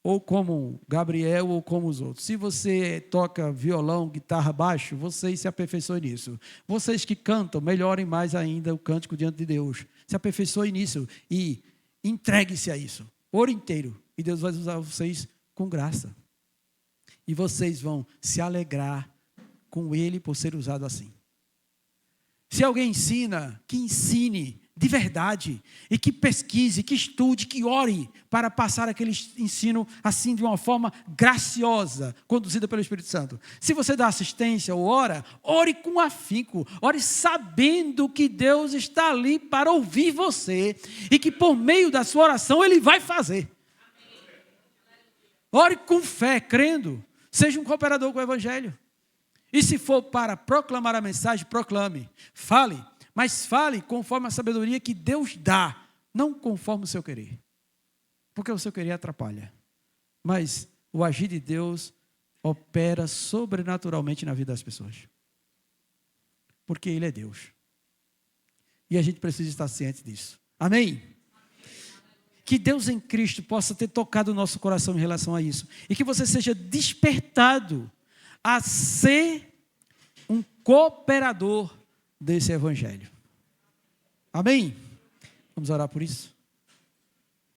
S1: Ou como Gabriel, ou como os outros. Se você toca violão, guitarra, baixo, vocês se aperfeiçoem nisso. Vocês que cantam, melhorem mais ainda o cântico diante de Deus. Se aperfeiçoem nisso e entregue-se a isso, por inteiro. E Deus vai usar vocês com graça. E vocês vão se alegrar com Ele por ser usado assim. Se alguém ensina, que ensine de verdade, e que pesquise, que estude, que ore, para passar aquele ensino assim de uma forma graciosa, conduzida pelo Espírito Santo. Se você dá assistência ou ora, ore com afinco, ore sabendo que Deus está ali para ouvir você, e que por meio da sua oração Ele vai fazer. Ore com fé, crendo, seja um cooperador com o Evangelho. E se for para proclamar a mensagem, proclame, fale, mas fale conforme a sabedoria que Deus dá, não conforme o seu querer. Porque o seu querer atrapalha. Mas o agir de Deus opera sobrenaturalmente na vida das pessoas. Porque Ele é Deus. E a gente precisa estar ciente disso. Amém? Que Deus em Cristo possa ter tocado o nosso coração em relação a isso. E que você seja despertado a ser um cooperador desse Evangelho. Amém? Vamos orar por isso?